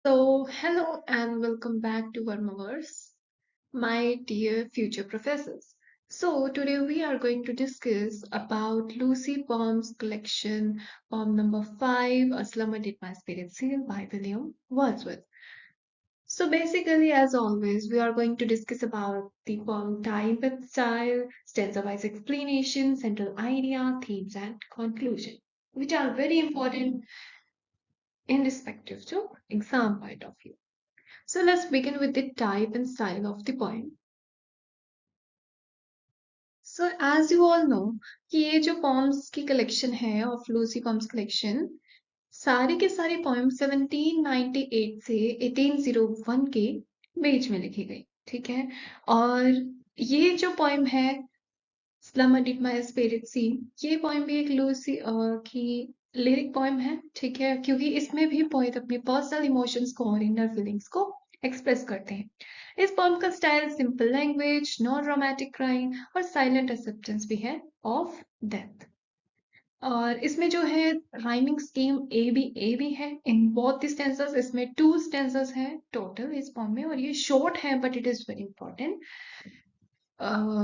Hello and welcome back to Vermaverse, my dear future professors. Today we are going to discuss about Lucy Baum's collection, poem number 5, A Slumber Did My Spirit Seal by William Wordsworth. Basically, as always, we are going to discuss about the poem type and style, stanza-wise explanation, central idea, themes, and conclusion, which are very important in respective to exam point of view. So let's begin with the type and style of the poem. So as you all know कि ये जो poems की collection है of Lucy Poems collection सारी के सारी poems 1798 से 1801 के बीच में लिखी गई, ठीक है। और ये जो poem है Slumber Did My Spirit See, ये poem भी एक लूसी की लिरिक पोएम है, ठीक है, क्योंकि इसमें भी पोएट अपनी पर्सनल इमोशंस को और इनर फीलिंग्स को एक्सप्रेस करते हैं। इस पोएम का style simple language, non romantic crime और साइलेंट एक्सेप्टेंस भी है ऑफ डेथ। और इसमें जो है राइमिंग स्कीम ए बी है इन बोथ स्टेंसेस। इसमें 2 स्टेंसेस हैं टोटल इस पोएम में, और ये शॉर्ट है but it is very important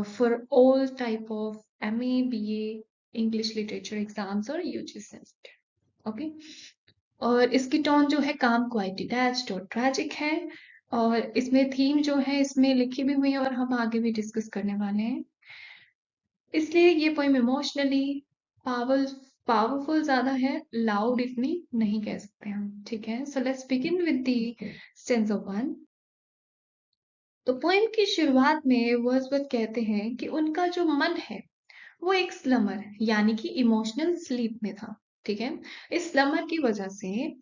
for all type of MA, BA, English literature exams और UG सेमेस्टर, ओके। और इसकी टोन जो है काम, क्वाइट डिटैच्ड और ट्रैजिक है। और इसमें थीम जो है इसमें लिखी भी हुई है और हम आगे भी डिस्कस करने वाले हैं। इसलिए ये पोएम इमोशनली पावरफुल ज्यादा है, लाउड इतनी नहीं कह सकते हम, ठीक है। So let's begin with the stanza 1। तो पोएम की शुरुआत में वर्ड्सवर्थ कहते हैं कि उनका जो मन है वो एक स्लमर यानी कि इमोशनल स्लीप में था, ठीक है। इस स्लमर की वजह से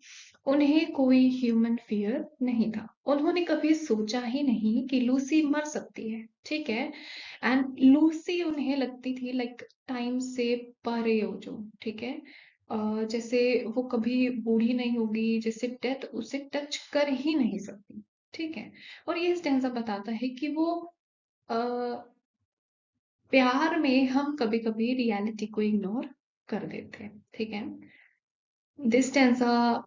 उन्हें कोई ह्यूमन फियर नहीं था। उन्होंने कभी सोचा ही नहीं कि लूसी मर सकती है, ठीक है। एंड लूसी उन्हें लगती थी लाइक टाइम से परे हो जो, ठीक है। जैसे वो कभी बूढ़ी नहीं होगी, जैसे डेथ उसे टच कर ही नहीं सकती, ठीक है। और ये स्टेंजा बताता है कि वो प्यार में हम कभी-कभी रियलिटी को इग्नोर कर देते हैं, ठीक है। This stanza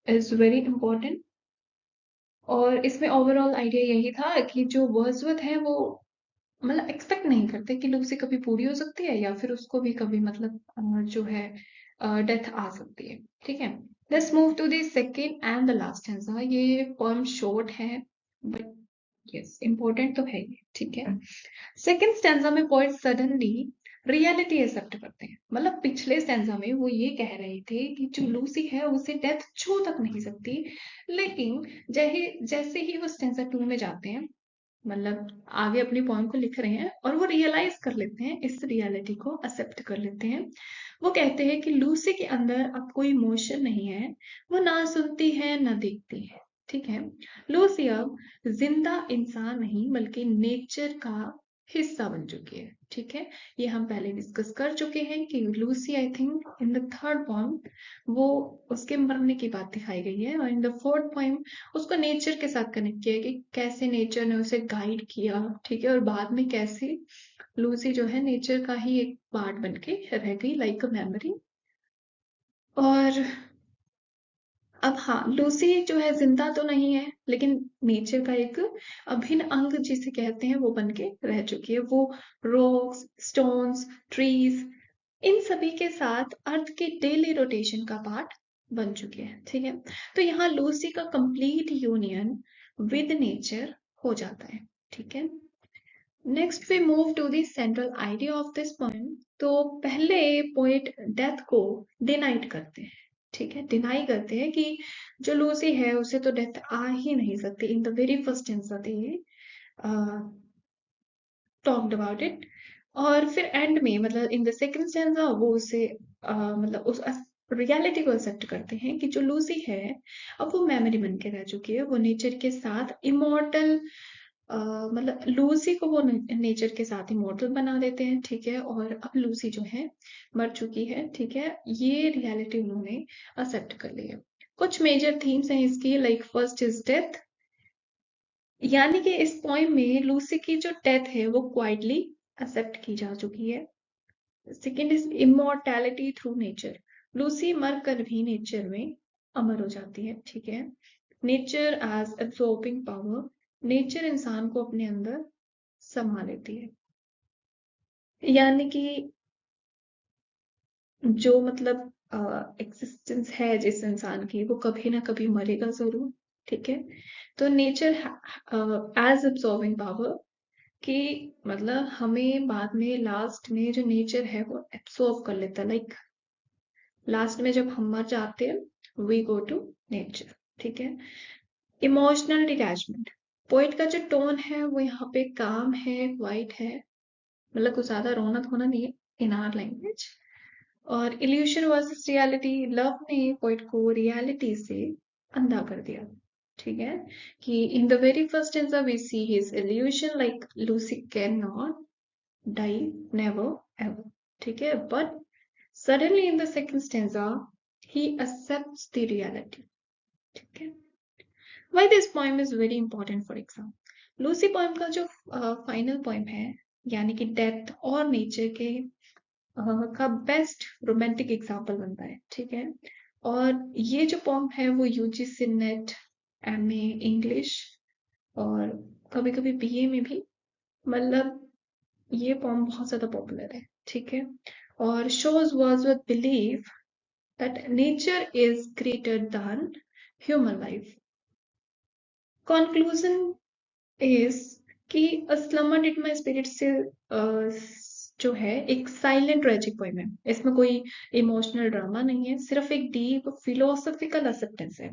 is very important. और इसमें ओवरऑल आइडिया यही था कि जो वर्ड्सवर्थ है वो मतलब एक्सपेक्ट नहीं करते कि लूसी कभी पूरी हो सकती है या फिर उसको भी कभी मतलब जो है डेथ आ सकती है, ठीक है। Let's move to the second and the last stanza. ये पोएम शॉर्ट है बट यस इंपॉर्टेंट तो है ये, ठीक है। सेकंड स्टैंजा में पोएट सडनली रियलिटी एक्सेप्ट करते हैं। मतलब पिछले स्टैंजा में वो ये कह रहे थे कि जो लूसी है उसे डेथ छू तक नहीं सकती, लेकिन जैसे ही वो स्टैंजा 2 में जाते हैं, मतलब आगे अपनी पॉइंट को लिख रहे हैं और वो रियलाइज कर लेते हैं, इस रियलिटी को एक्सेप्ट कर लेते हैं। वो कहते हैं कि लूसी के अंदर अब कोई इमोशन नहीं है, वो ना सुनती है ना देखती है, ठीक है। लूसी अब जिंदा इंसान नहीं बल्कि नेचर का हिस्सा बन चुकी है, ठीक है। ये हम पहले डिस्कस कर चुके हैं कि Lucy I think in the third poem वो उसके मरने की बात दिखाई गई है, और इन द फोर्थ पॉइम उसको नेचर के साथ कनेक्ट किया है कि कैसे नेचर ने उसे गाइड किया, ठीक है। और बाद में कैसे लूसी जो है नेचर का ही एक पार्ट बन के रह गई लाइक अ मेमोरी। और अब हाँ, लूसी जो है जिंदा तो नहीं है लेकिन नेचर का एक अभिन्न अंग जिसे कहते हैं वो बन के रह चुकी है। वो रॉक्स, स्टोन्स, ट्रीज, इन सभी के साथ अर्थ के डेली रोटेशन का पार्ट बन चुके हैं, ठीक है। तो यहाँ लूसी का कंप्लीट यूनियन विद नेचर हो जाता है, ठीक है। Next we move to the central idea of this poem. तो पहले पोएट डेथ को डिनाइट करते हैं, ठीक है, डिनाई करते हैं कि जो लूसी है उसे तो डेथ आ ही नहीं सकती। इन the very first stanza they talked about it. और फिर एंड में मतलब इन द सेकंड स्टेंजा वो उसे मतलब उस रियलिटी को एक्सेप्ट करते हैं कि जो लूसी है अब वो मेमोरी बन के रह चुकी है, वो नेचर के साथ इमोर्टल मतलब लूसी को वो नेचर के साथ इमोर्टल बना देते हैं, ठीक है। और अब लूसी जो है मर चुकी है, ठीक है, ये रियलिटी उन्होंने एक्सेप्ट कर ली है। कुछ मेजर थीम्स हैं इसकी, लाइक फर्स्ट इज डेथ, यानी कि इस पोएम में लूसी की जो डेथ है वो क्वाइटली एक्सेप्ट की जा चुकी है। Second is immortality through nature, Lucy मर कर भी नेचर में अमर हो जाती है, ठीक है। Nature as absorbing power, nature इंसान को अपने अंदर समा लेती है, यानी कि जो मतलब एग्जिस्टेंस है जिस इंसान की, वो कभी ना कभी मरेगा जरूर, ठीक है। तो नेचर एज एब्सॉर्बिंग पावर, कि मतलब हमें बाद में लास्ट में जो नेचर है वो एब्सॉर्ब कर लेता है, लाइक लास्ट में जब हम मर जाते हैं वी गो टू नेचर, ठीक है। इमोशनल डिटैचमेंट, पोइट का जो टोन है वो यहाँ पे काम है, वाइट है, मतलब कुछ ज्यादा रोना धोना नहीं है इन आवर लैंग्वेज। और इल्यूशन वर्सेस रियलिटी, लव ने पोइट को रियलिटी से अंधा कर दिया, ठीक है। कि in the very first stanza we see his illusion, like Lucy can not die, never ever, ठीक है। But suddenly in the second stanza he accepts the reality, ठीक है। Why this poem is very important for exam? Lucy poem का जो final poem है, यानी कि death और नेचर के का बेस्ट रोमांटिक एग्जाम्पल बनता है, ठीक है। और ये जो पोएम है वो यूजीसी नेट, एमए इंग्लिश और कभी कभी बीए में भी, मतलब ये पोएम बहुत ज्यादा पॉपुलर है, ठीक है। और shows Wordsworth believe that nature is greater than human life. Conclusion is कि अ स्लम्बर एट माय स्पिरिट से जो है एक साइलेंट ट्रेजिक पोएम है, इसमें कोई इमोशनल ड्रामा नहीं है, सिर्फ एक डीप फिलोसॉफिकल एक्सेप्टेंस है।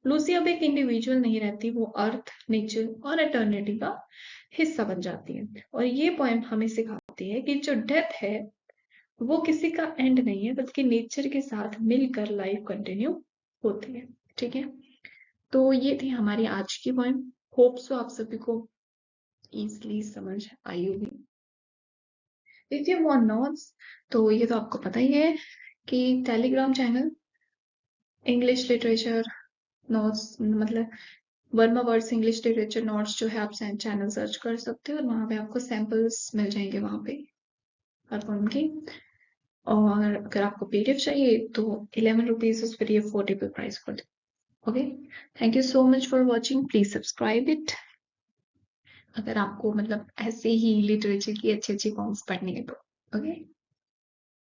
लूसी अब एक इंडिविजुअल नहीं रहती, वो अर्थ, नेचर और एटर्निटी का हिस्सा बन जाती है। और ये पोएम हमें सिखाती है कि जो डेथ है वो किसी का एंड नहीं है, बल्कि नेचर के साथ मिलकर लाइफ कंटिन्यू होती है, ठीक है। तो ये थी हमारी आज की पोएम। होप सो आप सभी को इजली समझ आई होगी। इफ यू वांट नोट्स, तो ये तो आपको पता ही है कि Telegram channel English literature notes, मतलब Verma words English literature notes जो है, आप चैनल सर्च कर सकते हो और वहां पे आपको सैंपल्स मिल जाएंगे वहां पे हर फॉर्म की। और अगर आपको पीडीएफ चाहिए तो 11 rupees is very affordable price for they. Okay, thank you so much for watching, please subscribe it अगर आपको मतलब ऐसे ही लिटरेचर की अच्छी अच्छी फॉर्म्स पढ़नी है तो। ओके।